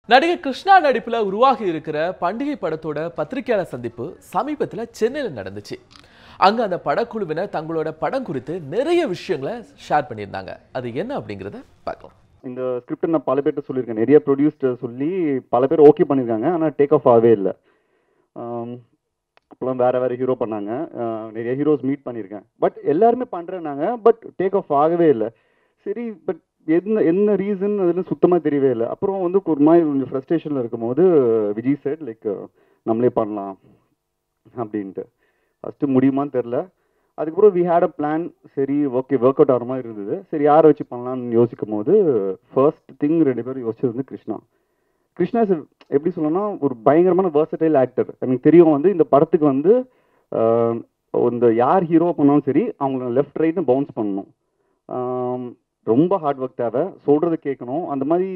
நடிகர் கிருஷ்ணா நடிப்புல உருவாகி இருக்கிற பண்டிகை படத்தோட பத்திரிகையாளர் சந்திப்பு சமீபத்தில் சென்னையில் நடந்துச்சு. அங்க அந்த படக்குழுவினர் தங்களோட படம் குறித்து நிறைய விஷயங்களை ஷேர் பண்ணியிருந்தாங்க. அது என்ன அப்படிங்கிறத பார்க்கலாம். இந்த ஸ்கிரிப்ட் நான் பல பேர்கிட்ட சொல்லியிருக்கேன், நிறைய ப்ரொடியூசர் சொல்லி பல பேர் ஓகே பண்ணியிருக்காங்க. ஆனால் டேக் ஆஃப் ஆகவே இல்லை. அப்போலாம் வேறு வேறு ஹீரோ பண்ணாங்க, நிறைய ஹீரோஸ் மீட் பண்ணியிருக்கேன். பட் எல்லாருமே பண்ணுறேன்னாங்க, பட் டேக் ஆஃப் ஆகவே இல்லை. சரி, பட் என்ன ரீசன் அதில் சுத்தமாக தெரியவே இல்லை. அப்புறம் வந்து ஒரு மாதிரி கொஞ்சம் ஃப்ரஸ்ட்ரேஷனில் இருக்கும்போது விஜய் சார் லைக் நம்மளே பண்ணலாம் அப்படின்ட்டு. ஃபஸ்ட்டு முடியுமான்னு தெரில. அதுக்கப்புறம் வி ஹேட் அ பிளான். சரி, ஓகே, ஒர்க் அவுட் ஆகிற மாதிரி இருந்தது. சரி, யாரை வச்சு பண்ணலான்னு யோசிக்கும் போது ஃபர்ஸ்ட் திங் 2 பேர் யோசிச்சது வந்து கிருஷ்ணா. கிருஷ்ணா சார் எப்படி சொல்லணும்னா ஒரு பயங்கரமான வேர்சடைல் ஆக்டர். எனக்கு தெரியும் வந்து இந்த படத்துக்கு வந்து இந்த யார் ஹீரோ பண்ணாலும் சரி அவங்கள லெஃப்ட் ரைட்னு பவுன்ஸ் பண்ணணும். ரொம்ப ஹார்ட் ஒர்க் தேவை, சொல்கிறது கேட்கணும், அந்த மாதிரி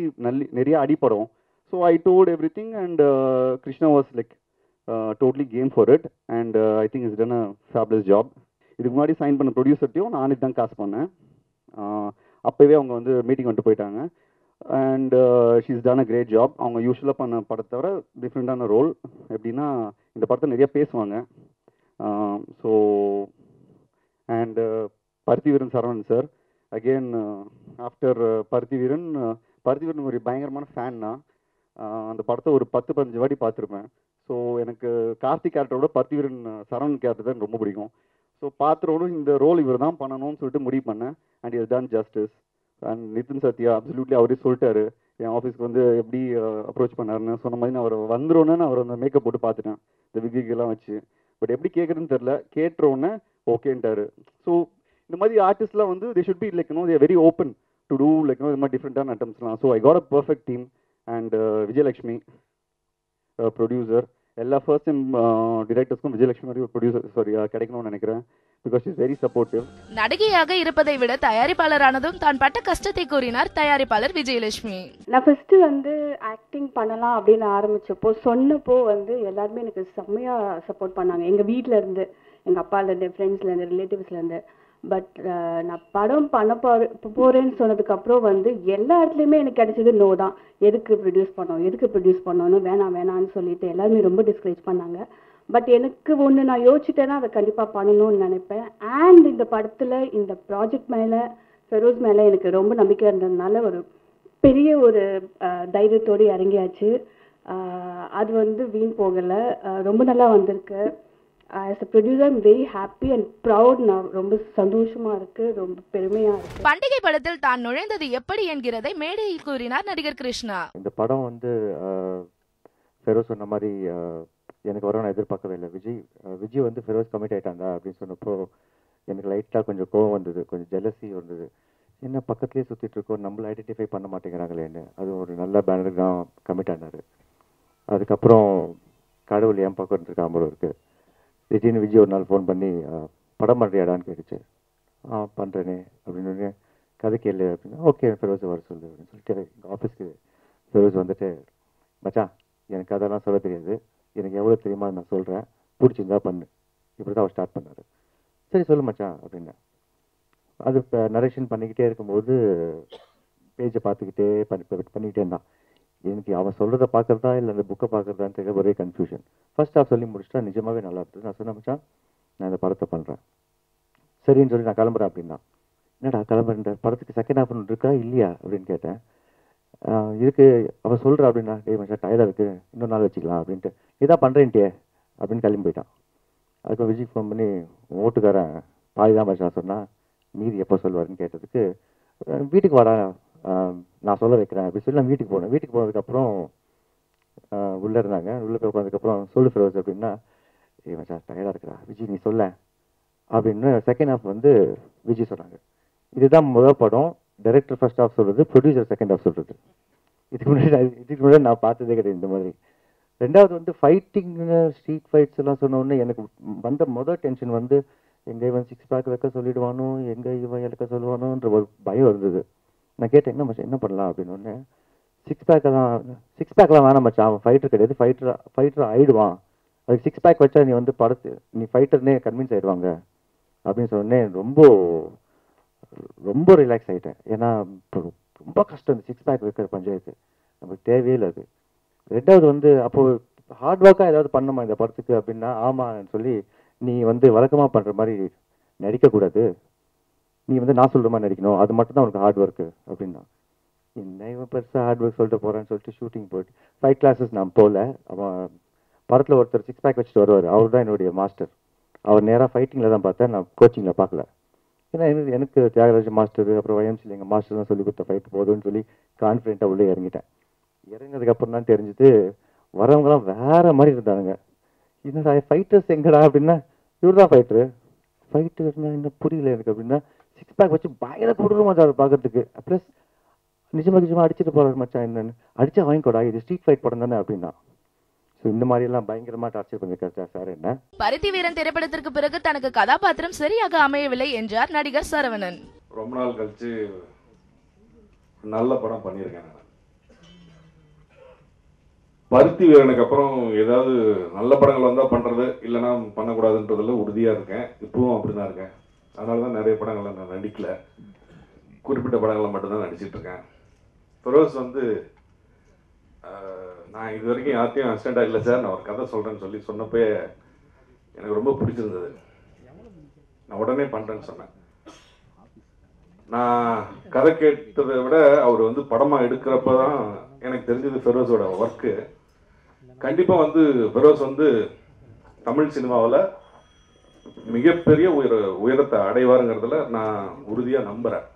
நிறைய அடிப்படும். So I told everything and Krishna was like totally game for it and I think is done a fabulous job. இதுக்கு முன்னாடி சைன் பண்ண ப்ரொடியூசர்ட்டையும் நான் தான் காசு பண்ணேன். அப்போவே அவங்க வந்து மீட்டிங் வந்துட்டு போயிட்டாங்க. And she's done a great job. அவங்க யூஸ்வலாக பண்ண படத்தை தவிர டிஃப்ரெண்ட்டான ரோல். எப்படின்னா இந்த படத்தை நிறைய பேசுவாங்க. So and Paruthiveeran Saravanan sir again after Paruthiveeran ஒரு பயங்கரமான ஃபேன் தான். அந்த படத்தை ஒரு 10-15 வாட்டி பார்த்துருப்பேன். ஸோ எனக்கு கார்த்திக் கேரக்டரோட பருத்திவீரன் சரவணன் கேரக்டர் தான் ரொம்ப பிடிக்கும். ஸோ பார்த்துறோடும் இந்த ரோல் இவர் தான் பண்ணணும்னு சொல்லிட்டு முடிவு பண்ணேன். And is done justice. And Nitin Sathya absolutely அவரே சொல்லிட்டாரு என் ஆஃபீஸ்க்கு வந்து எப்படி அப்ரோச் பண்ணாருன்னு. சொன்ன மாதிரி நான் அவர் வந்துடும்னு நான் அவர் அந்த மேக்கப் போட்டு பார்த்துட்டேன், இந்த விக்கிகெல்லாம் வச்சு. பட் எப்படி கேட்குறதுன்னு தெரில. கேட்டுறோன்னே ஓகேன்ட்டாரு. ஸோ இந்த மாதிரி ஆர்டிஸ்ட்லாம் வந்து they should be like they very open to do like இது மாதிரி டிஃப்ரெண்ட்டான அட்டம்ஸ்லாம். So I got a perfect team. And Vijayalakshmi producer. எல்லா ஃபர்ஸ்ட் டைம் டிரெக்டர்ஸ்க்கும் விஜயலட்சுமி மாதிரி ஒரு ப்ரொடியூசர் கிடைக்கணும்னு நினைக்கிறேன். Because is very supportive. நடிகையாக இருப்பதை விட தயாரிப்பாளரானதும் தான் பட்ட கஷ்டத்தை கூறினார் தயாரிப்பாளர் விஜயலட்சுமி. நான் ஃபர்ஸ்ட் வந்து ஆக்டிங் பண்ணலாம் அப்படின்னு ஆரம்பிச்சப்போ சொன்னப்போ வந்து எல்லாருமே எனக்கு செம்மையா சப்போர்ட் பண்ணாங்க. எங்க வீட்ல இருந்து, எங்க அப்பால இருந்து, ஃப்ரெண்ட்ஸ்ல இருந்து, ரிலேட்டிவ்ஸ்ல இருந்து. பட் நான் படம் பண்ண போறேன்னு சொன்னதுக்கு அப்புறம் வந்து எல்லா இடத்துலையுமே எனக்கு கிடைச்சது நோ தான். எதுக்கு ப்ரொடியூஸ் பண்ணோன்னு வேணான்னு சொல்லிட்டு எல்லாருமே ரொம்ப டிஸ்கரேஜ் பண்ணாங்க. பட் எனக்கு ஒன்று நான் யோசிச்சுட்டேன்னா அதை கண்டிப்பாக பண்ணணும்னு நினைப்பேன். அண்ட் இந்த படத்தில் இந்த ப்ராஜெக்ட் மேலே, ஃபெரோஸ் மேலே எனக்கு ரொம்ப நம்பிக்கை இருந்ததுனால ஒரு பெரிய ஒரு தைரியத்தோடு இறங்கியாச்சு. அது வந்து வீண் போகலை, ரொம்ப நல்லா வந்திருக்கு. as a producer I'm very happy and proud. நான் ரொம்ப சந்தோஷமா இருக்கு, ரொம்ப பெருமையா இருக்கு. பண்டிகை படத்தில் தான் நுழைந்தது எப்படி என்கிறதை மேடையில் கூறினார் நடிகர் கிருஷ்ணா. இந்த படம் வந்து ஃபெரோஸ் சொன்ன மாதிரி எனக்கு வர நான் எதிர்பார்க்கவே இல்லை. விஜய் வந்து ஃபெரோஸ் கமிட் ஆயிட்டாங்க அப்படின்னு சொன்னப்போ எனக்கு லைட்டாக கொஞ்சம் கோவம் வந்தது, கொஞ்சம் ஜெலசி வந்தது. என்ன பக்கத்துலேயே சுற்றிட்டு இருக்கோம், நம்மளை ஐடென்டிஃபை பண்ண மாட்டேங்கிறாங்களேன்னு. அது ஒரு நல்ல பேனருக்கு தான் கமிட் ஆனார். அதுக்கப்புறம் கடவுள் என் பக்கம் இருந்திருக்காம இருக்குது. திடீர்னு விஜய் ஒரு நாள் ஃபோன் பண்ணி படம் பண்ணுறியாடான்னு கேட்டுச்சு. பண்ணுறேனே அப்படின்னு. கதை கேளு அப்படின்னா ஓகே ஃபெரோஸ் வர சொல்லு அப்படின்னு சொல்லிட்டு எங்கள் ஆஃபீஸ்க்கு ஃபெரோஸ் வந்துட்டு, மச்சான் எனக்கு அதெல்லாம் சொல்ல தெரியாது, எனக்கு எவ்வளோ தெரியுமா நான் சொல்கிறேன், பிடிச்சிருந்தா பண்ணு, இப்படி தான் அவர் ஸ்டார்ட் பண்ணார். சரி சொல்லு மச்சான் அப்படின்னு. அது இப்போ நரேஷன் பண்ணிக்கிட்டே இருக்கும்போது பேஜை பார்த்துக்கிட்டே பண்ணிக்கிட்டே இருந்தான். எனக்கு அவன் சொல்கிறத பார்க்குறதா இல்லை அந்த புக்கை பார்க்குறதான்னு தெரியல, ஒரே கன்ஃபியூஷன். ஃபர்ஸ்ட் ஹாஃப் சொல்லி முடிச்சுட்டா நிஜமாகவே நல்லா இருந்தது. நான் சொன்ன மச்சான் நான் இந்த படத்தை பண்ணுறேன், சரின்னு சொல்லி நான் கிளம்புறேன் அப்படின்னா. என்னடா கிளம்புறேன், படத்துக்கு செகண்ட் ஹாஃப் ஒன்று இருக்கா இல்லையா அப்படின்னு கேட்டேன். இருக்கு அவன் சொல்கிறா அப்படின்னா. டே மச்சான் டயர்டாக இருக்குது, இன்னொரு நாள் வச்சுக்கலாம் அப்படின்ட்டு. இதான் பண்ணுறேன்ட்டே அப்படின்னு கிளம்பி போயிட்டான். அதுக்கு விஜய் ஃபோன் பண்ணி ஓட்டுக்காரன் பாதி தான் மச்சான் சொன்னால் மீதி எப்போ சொல்லுவாருன்னு கேட்டதுக்கு, வீட்டுக்கு வாடா நான் சொல்ல வைக்கிறேன் அப்படி சொல்லி நான் வீட்டுக்கு போனேன். வீட்டுக்கு போனதுக்கப்புறம் உள்ளே இருந்தாங்க. உள்ளே போய் உட்காந்ததுக்கப்புறம் சொல்லு ஃபெரோஸ் அப்படின்னா, ஏ மச்சான் டயர்டாக இருக்கிறா விஜய் நீ சொல்ல அப்படின்னு. செகண்ட் ஹாஃப் வந்து விஜய் சொன்னாங்க. இதுதான் முதல் படம், டைரக்டர் ஃபர்ஸ்ட் ஹாஃப் சொல்கிறது, ப்ரொடியூசர் செகண்ட் ஹாஃப் சொல்கிறது. இதுக்கு முன்னாடி நான் பார்த்ததே கிடையாது இந்த மாதிரி. ரெண்டாவது வந்து ஃபைட்டிங், ஸ்ட்ரீட் ஃபைட்ஸ் எல்லாம் சொன்னோடனே எனக்கு வந்த முதல் டென்ஷன் வந்து எங்கே இவன் 6 பேக் வைக்க சொல்லிடுவானோ, எங்கே இவன் இழக்க சொல்லுவானோன்ற ஒரு பயம் இருந்தது. நான் கேட்டேன் என்ன மச்சான் என்ன பண்ணலாம் அப்படின்னு. ஒன்று 6 பேக்கெல்லாம் வேணாம் மச்சான், அவன் ஃபைட்டர் கிடையாது, ஃபைட்டர் ஆயிடுவான், அதுக்கு 6 பேக் வச்சா நீ வந்து நீ ஃபைட்டர்னே கன்வின்ஸ் ஆயிடுவாங்க அப்படின்னு சொன்னே ரொம்ப ரொம்ப ரிலாக்ஸ் ஆகிட்டேன். ஏன்னா ரொம்ப கஷ்டம் இந்த 6 பேக் வைக்கிற பஞ்சாயத்து, நமக்கு தேவையே இல்லை அது. ரெண்டாவது வந்து அப்போது ஹார்ட் ஒர்க்காக ஏதாவது பண்ணணுமா இந்த படத்துக்கு அப்படின்னா ஆமான்னு சொல்லி, நீ வந்து வழக்கமாக பண்ணுற மாதிரி நடிக்கக்கூடாது, நீ வந்து நான் சொல்கிற மாதிரி நடிக்கணும், அது மட்டும் தான் உனக்கு ஹார்ட் ஒர்க்கு அப்படின்னா. என்ன இவன் பெருசாக ஹார்ட் ஒர்க் சொல்லிட்டு போகிறான்னு சொல்லிட்டு ஷூட்டிங் போயிட்டு ஃபைட் கிளாஸஸ் நான் போகல. அவன் படத்தில் ஒருத்தர் 6 பேக் வச்சுட்டு வருவார், அவர் தான் என்னுடைய மாஸ்டர். அவர் நேராக ஃபைட்டிங்கில் தான் பார்த்தேன், நான் கோச்சிங்கில் பார்க்கல. ஏன்னா எனக்கு தியாகராஜ மாஸ்டர் அப்புறம் YMCல எங்கள் மாஸ்டர் தான் சொல்லி கொடுத்த ஃபைட் போதும்னு சொல்லி கான்ஃபிடென்ட்டாக உள்ளே இறங்கிட்டேன். இறங்கினதுக்கப்புறம் தான் தெரிஞ்சுது வரவங்களாம் வேறு மாதிரி இருந்தாங்க. என்னடா ஃபைட்டர்ஸ் எங்கடா அப்படின்னா, இவர் தான் ஃபைட்டரு. ஃபைட்டர்னா என்ன புரியல எனக்கு அப்படின்னா, 6 பேக் வச்சு பயங்கர கொடூரமாக தான் பார்க்கறதுக்கு. ப்ளஸ் நிஜமாக அடிச்சுட்டு போகிற மச்சான், என்னன்னு அடிச்சா வாங்கிக்கோடா, இது ஸ்ட்ரீட் ஃபைட் படம் தானே அப்படின்னா. ஸோ இந்த மாதிரியெல்லாம் பயங்கரமாக டார்ச்சர் பண்ணிருக்காரு சார் என்ன. பருத்தி வீரன் திரைப்படத்திற்கு பிறகு தனக்கு கதாபாத்திரம் சரியாக அமையவில்லை என்றார் நடிகர் சரவணன். ரொம்ப நாள் கழிச்சு நல்ல படம் பண்ணியிருக்கேன் நான். பருத்தி வீரனுக்கு அப்புறம் ஏதாவது நல்ல படங்கள் வந்தால் பண்ணுறது, இல்லைன்னா பண்ணக்கூடாதுன்றதுல உறுதியாக இருக்கேன். இப்பவும் அப்படி தான் இருக்கேன். அதனால தான் நிறைய படங்களை நான் நடிக்கல, குறிப்பிட்ட படங்களை மட்டும்தான் நடிச்சிட்டு இருக்கேன். ஃபெரோஸ் வந்து நான் இது வரைக்கும் யார்ட்டையும் அசிஸ்டண்டாக இல்லை சார், நான் ஒரு கதை சொல்கிறேன்னு சொல்லி சொன்னப்போ எனக்கு ரொம்ப பிடிச்சிருந்தது. நான் உடனே பண்ணுறேன்னு சொன்னேன். நான் கதை கேட்டதை விட அவர் வந்து படமாக எடுக்கிறப்ப தான் எனக்கு தெரிஞ்சது ஃபெரோஸோட ஒர்க்கு. கண்டிப்பாக வந்து ஃபெரோஸ் வந்து தமிழ் சினிமாவில் மிகப்பெரிய உயரத்தை அடைவாருங்கிறதுல நான் உறுதியாக நம்புகிறேன்.